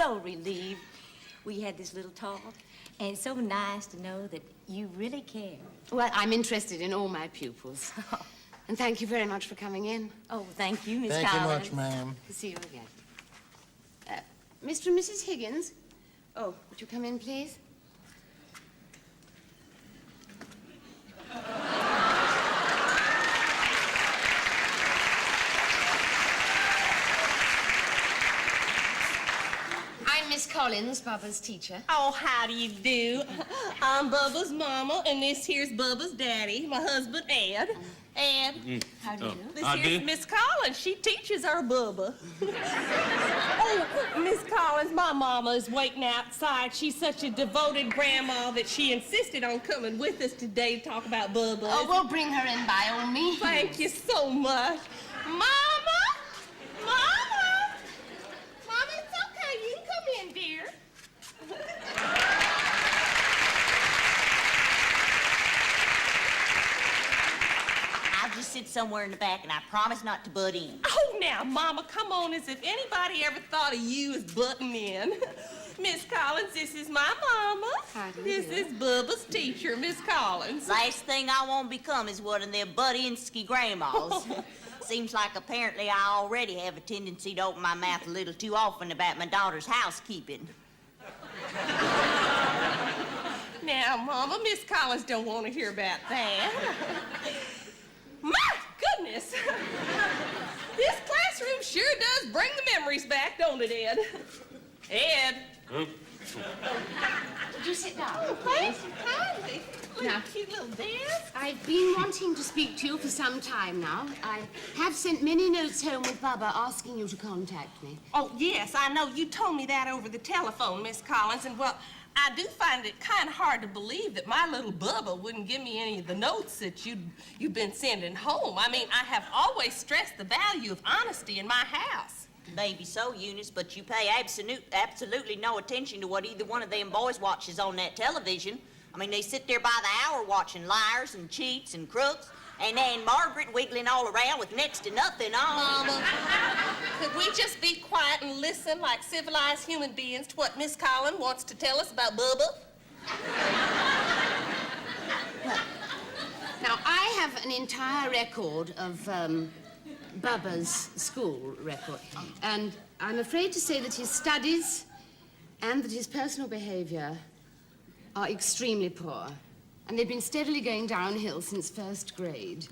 so relieved we had this little talk. And it's so nice to know that you really care. Well, I'm interested in all my pupils. And thank you very much for coming in. Oh, thank you, Miss Thank you Collins. much, ma'am. See you again. Mr. and Mrs. Higgins? Oh, would you come in, please? I'm Miss Collins, Bubba's teacher. Oh, how do you do? I'm Bubba's mama, and this here's Bubba's daddy, my husband, Ed. Ed, How do you do? this here's Miss Collins. She teaches our Bubba. Oh, Miss Collins, my mama is waiting outside. She's such a devoted grandma that she insisted on coming with us today to talk about Bubba. Oh, we'll bring her in by all means. Thank you so much. Mama! Mama! Mama, it's okay. You can come in, dear. I'll just sit somewhere in the back, and I promise not to butt in. Oh, now, Mama, come on, as if anybody ever thought of you as butting in. Miss Collins, this is my mama. How do you This do? is Bubba's teacher, Miss Collins. Last thing I want to become is one of them butt-insky grandmas. Seems like apparently I already have a tendency to open my mouth a little too often about my daughter's housekeeping. Now, Mama, Miss Collins don't want to hear about that. My goodness! This classroom sure does bring the memories back, don't it, Ed? Ed. Would you sit down? Oh, thank you kindly. Now. Cute little desk. I've been wanting to speak to you for some time now. I have sent many notes home with Bubba asking you to contact me. Oh, yes, I know. You told me that over the telephone, Miss Collins, and, well, I do find it kind of hard to believe that my little Bubba wouldn't give me any of the notes that you've been sending home. I mean, I have always stressed the value of honesty in my house. Maybe so, Eunice, but you pay absolutely no attention to what either one of them boys watches on that television. I mean, they sit there by the hour watching liars and cheats and crooks, and Aunt Margaret wiggling all around with next to nothing on. Mama, could we just be quiet and listen like civilized human beings to what Miss Collins wants to tell us about Bubba? Now, I have an entire record of Bubba's school record, and I'm afraid to say that his studies and that his personal behavior are extremely poor, and they've been steadily going downhill since first grade.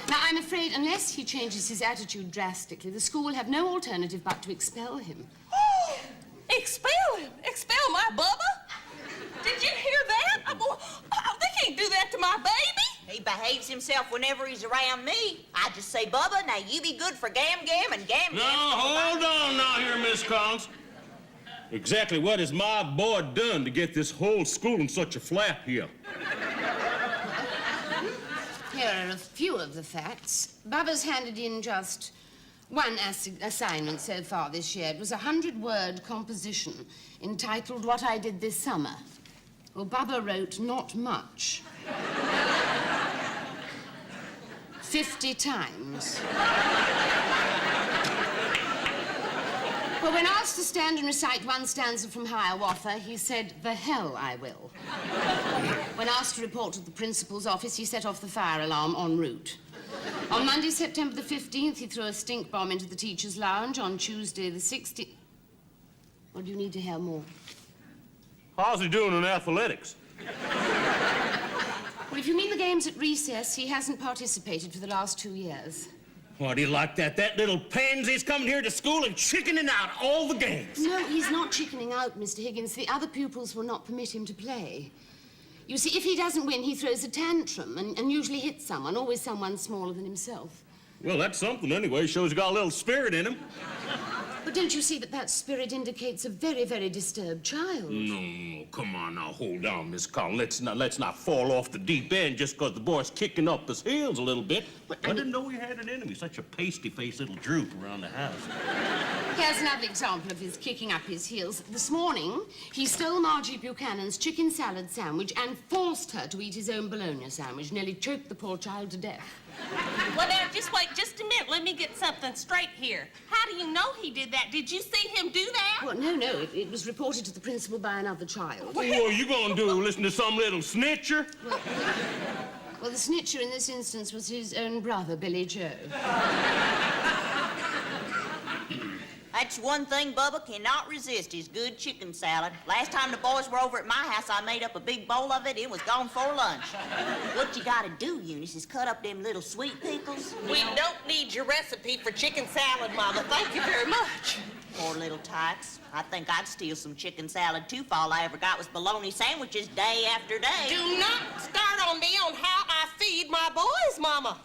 Now, I'm afraid unless he changes his attitude drastically, the school will have no alternative but to expel him. Oh, expel him? Expel my Bubba? Did you hear that? Oh, they can't do that to my baby. He behaves himself whenever he's around me. I just say, Bubba, now you be good for Gam Gam, and Gam Gam. No, hold on now here, Miss Collins. Exactly what has my boy done to get this whole school in such a flap here? Here are a few of the facts. Bubba's handed in just one assignment so far this year. It was a 100-word composition entitled What I Did This Summer. Well, Bubba wrote not much. 50 times. Well, when asked to stand and recite one stanza from Hiawatha, he said, "The hell I will." When asked to report to the principal's office, he set off the fire alarm en route. On Monday, September the 15th, he threw a stink bomb into the teacher's lounge. On Tuesday, the 16th... Or do you need to hear more? How's he doing in athletics? Well, if you mean the games at recess, he hasn't participated for the last 2 years. Why do you like that? That little pansy's coming here to school and chickening out all the games. No, he's not chickening out, Mr. Higgins. The other pupils will not permit him to play. You see, if he doesn't win, he throws a tantrum and usually hits someone, always someone smaller than himself. Well, that's something anyway. Shows you got a little spirit in him. But don't you see that that spirit indicates a very, very disturbed child? No, come on now, hold on, Miss Collins. Let's not fall off the deep end just because the boy's kicking up his heels a little bit. I didn't know he had an enemy, such a pasty-faced little droop around the house. Here's another example of his kicking up his heels. This morning, he stole Margie Buchanan's chicken salad sandwich and forced her to eat his own bologna sandwich, nearly choked the poor child to death. Well, now, just wait just a minute. Let me get something straight here. How do you know he did that? Did you see him do that? Well, no, it was reported to the principal by another child. What are you gonna do, listen to some little snitcher? Well, the snitcher in this instance was his own brother, Billy Joe. That's one thing Bubba cannot resist, is good chicken salad. Last time the boys were over at my house, I made up a big bowl of it. It was gone for lunch. What you gotta do, Eunice, is cut up them little sweet pickles. We don't need your recipe for chicken salad, Mama. Thank you very much. Poor little tykes. I think I'd steal some chicken salad, too, if all I ever got was bologna sandwiches day after day. Do not start on me on how I feed my boys, Mama.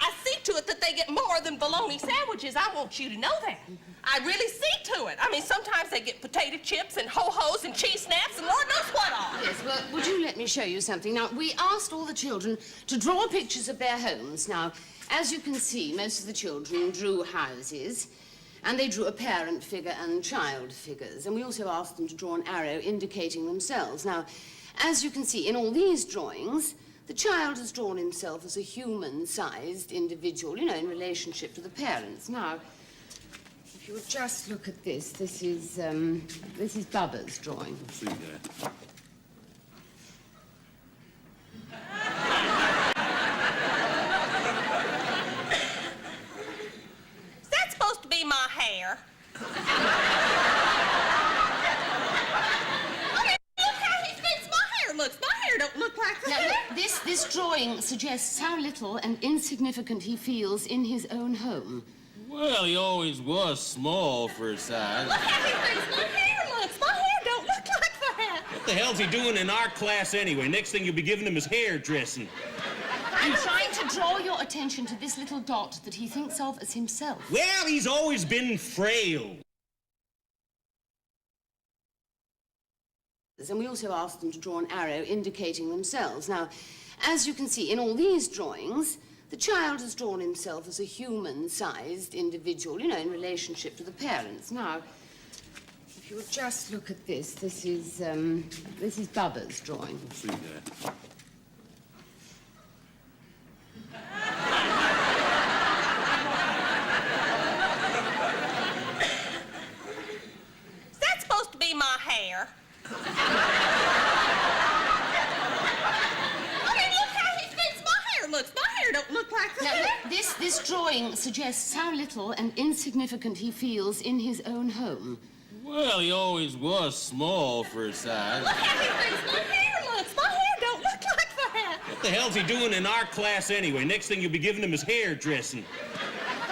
I see to it that they get more than bologna sandwiches. I want you to know that. I really see to it. I mean, sometimes they get potato chips and ho-hos and cheese snaps and Lord knows what all. Yes, well, would you let me show you something? Now, we asked all the children to draw pictures of their homes. Now, as you can see, most of the children drew houses, and they drew a parent figure and child figures. And we also asked them to draw an arrow indicating themselves. Now, as you can see, in all these drawings, the child has drawn himself as a human-sized individual, you know, in relationship to the parents. Now, if you would just look at this, this is Bubba's drawing. Let's see that. Is that supposed to be my hair? Don't look like that. Now, look, this drawing suggests how little and insignificant he feels in his own home. Well, he always was small for his size. Look how he thinks my hair looks. My hair don't look like that. What the hell's he doing in our class anyway? Next thing you'll be giving him his hairdressing. I'm trying to draw your attention to this little dot that he thinks of as himself. Well, he's always been frail. And we also asked them to draw an arrow indicating themselves. Now, as you can see, in all these drawings, the child has drawn himself as a human-sized individual, you know, in relationship to the parents. Now, if you would just look at this, this is Bubba's drawing. Let's see that. Is that supposed to be my hair? My hair don't look like that. Now, look, this drawing suggests how little and insignificant he feels in his own home. Well, he always was small for his size. Look how he thinks my hair looks. My hair don't look like that. What the hell's he doing in our class anyway? Next thing you'll be giving him his hairdressing.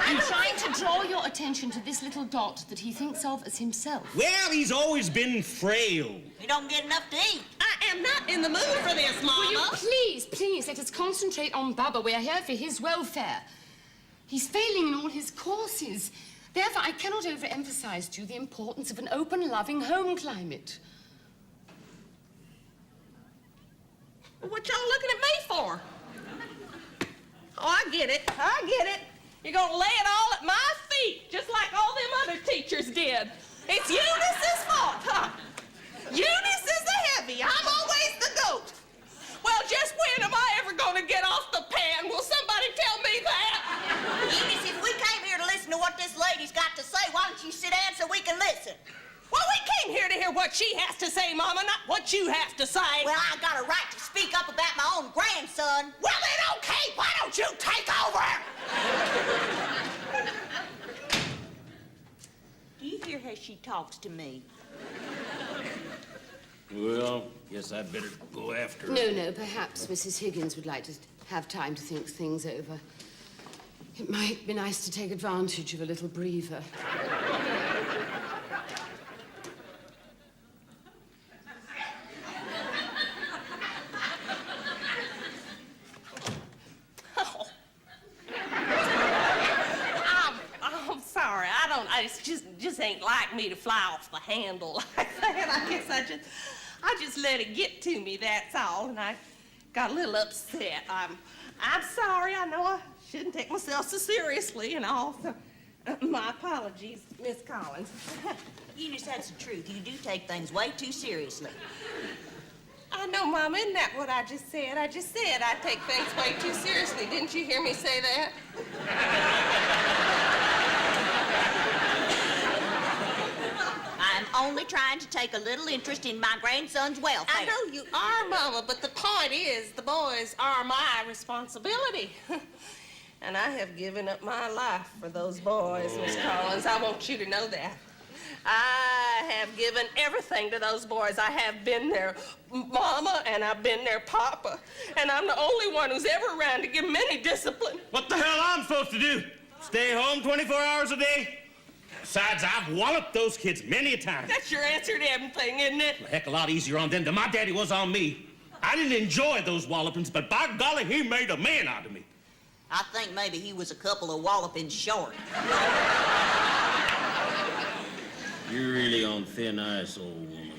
I'm trying to draw your attention to this little dot that he thinks of as himself. Well, he's always been frail. You don't get enough to eat. I am not in the mood for this, Mama. Will you please let us concentrate on Bubba. We're here for his welfare. He's failing in all his courses. Therefore, I cannot overemphasize to you the importance of an open, loving home climate. What y'all looking at me for? Oh, I get it. You're gonna lay it all at my feet, just like all them other teachers did. It's Eunice's fault, huh? Eunice is the heavy. I'm always the goat. Well, just when am I ever gonna get off the pan? Will somebody tell me that? Eunice, if we came here to listen to what this lady's got to say, why don't you sit down so we can listen? Well, we came here to hear what she has to say, Mama, not what you have to say. Well, I got a right to speak up about my own grandson. Well, then, okay, why don't you take over? Do you hear how she talks to me? Well, guess I'd better go after her. No, perhaps Mrs. Higgins would like to have time to think things over. It might be nice to take advantage of a little breather. It just ain't like me to fly off the handle like that. I guess I just let it get to me, that's all, and I got a little upset. I'm sorry. I know I shouldn't take myself so seriously and all. So My apologies, Miss Collins. Eunice, that's the truth. You do take things way too seriously. I know, Mama, isn't that what I just said? I just said I take things way too seriously. Didn't you hear me say that? I'm only trying to take a little interest in my grandson's welfare. I know you are, Mama, but the point is the boys are my responsibility. And I have given up my life for those boys, Miss Collins. I want you to know that. I have given everything to those boys. I have been their mama and I've been their papa. And I'm the only one who's ever around to give them any discipline. What the hell I'm supposed to do? Stay home 24 hours a day? Besides, I've walloped those kids many a time. That's your answer to everything, isn't it? A heck of a lot easier on them than my daddy was on me. I didn't enjoy those wallopings, but by golly, he made a man out of me. I think maybe he was a couple of wallopings short. You're really on thin ice, old woman.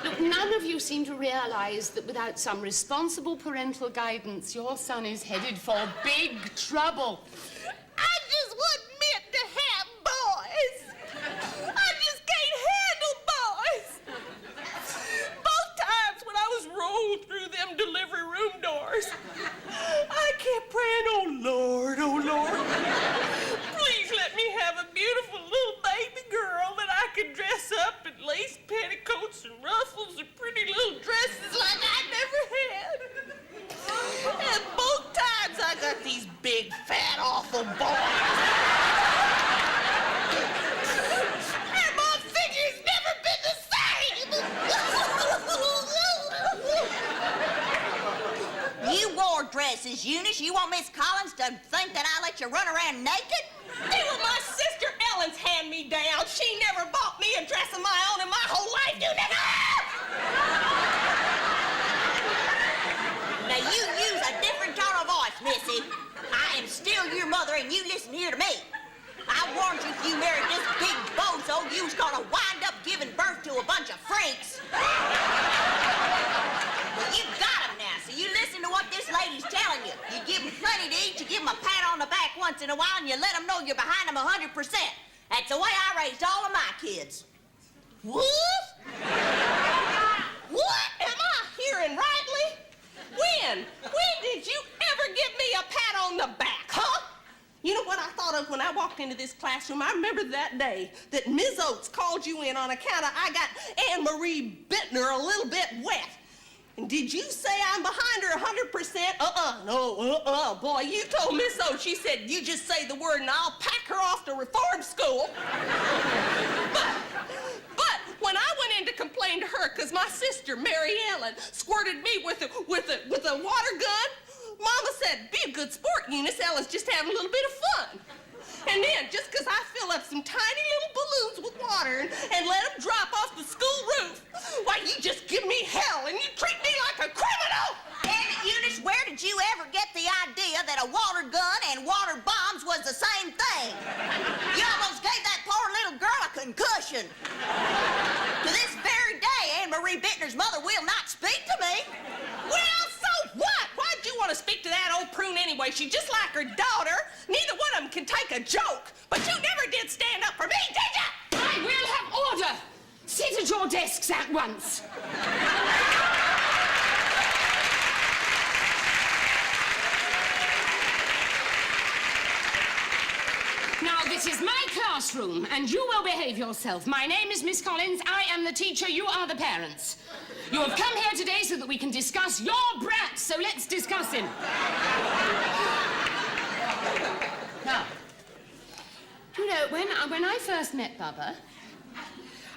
Look, none of you seem to realize that without some responsible parental guidance, your son is headed for big trouble. I just wasn't meant to have boys. I just can't handle boys. Both times when I was rolled through them delivery room doors, I kept praying, oh Lord, please let me have a beautiful little baby girl that I could dress up in lace petticoats and ruffles and pretty little dresses like I never had. And both times I got these big, fat, awful boys. And my figure's never been the same. You wore dresses, Eunice. You want Miss Collins to think that I let you run around naked? They were my sister Ellen's hand-me-down. She never bought me a dress of my own in my whole life. You never have! Now, you use a different tone of voice, Missy. I am still your mother, and you listen here to me. I warned you if you married this big bozo, you was gonna wind up giving birth to a bunch of freaks. Well, you got them now, so you listen to what this lady's telling you. You give them plenty to eat, you give them a pat on the back once in a while, and you let them know you're behind them 100%. That's the way I raised all of my kids. What? What? Am I hearing rightly? When did you ever give me a pat on the back, huh? You know what I thought of when I walked into this classroom? I remember that day that Ms. Oates called you in on account of I got Anne-Marie Bittner a little bit wet. And did you say I'm behind her 100%? No, boy, you told Miss Oates, she said, you just say the word and I'll pack her off to reform school. But when I went in to complain to her because my sister, Mary Ellen, squirted me with a water gun, Mama said, be a good sport, Eunice. Ellen's just having a little bit of fun. And then, just because I fill up some tiny little balloons with water and let them drop off the school roof, why, you just give me hell and you treat me like a criminal! Damn it, Eunice, where did you ever get the idea that a water gun and water bombs was the same thing? You almost gave that poor little girl a concussion. To this very day, Anne-Marie Bittner's mother will not speak to me. Well, so what? Why'd you want to speak to that old prune anyway? She's just like her daughter. Neither one of them can take a joke. But you never did stand up for me, did you? I will have order. Sit at your desks at once. Now, this is my classroom, and you will behave yourself. My name is Miss Collins. I am the teacher. You are the parents. You have come here today so that we can discuss your brat, so let's discuss him. Now, you know, when I first met Bubba,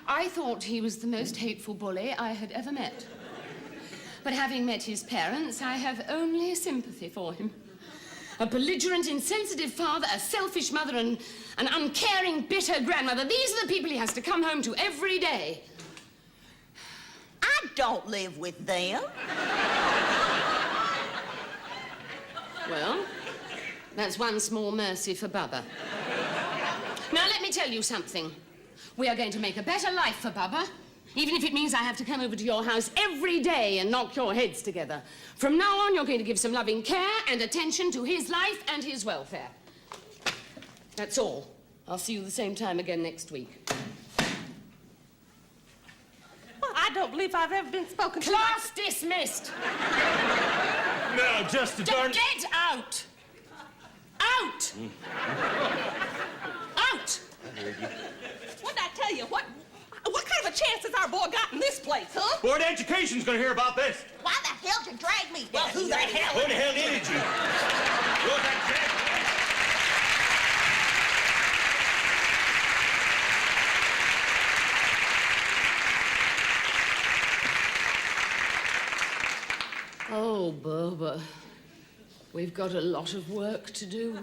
I thought he was the most hateful bully I had ever met. But having met his parents, I have only sympathy for him. A belligerent, insensitive father, a selfish mother, and an uncaring, bitter grandmother. These are the people he has to come home to every day. I don't live with them. Well, that's one small mercy for Bubba. Now, let me tell you something. We are going to make a better life for Bubba. Even if it means I have to come over to your house every day and knock your heads together. From now on, you're going to give some loving care and attention to his life and his welfare. That's all. I'll see you the same time again next week. Well, I don't believe I've ever been spoken to. Class dismissed. Now, just to darn... Get out! Out! Out! What'd I tell you? What kind of a chance has our boy got in this place, huh? Board of Education's gonna hear about this. Why the hell did you drag me down? Who the hell? Who the hell did you? Who's that Oh, Bubba, we've got a lot of work to do.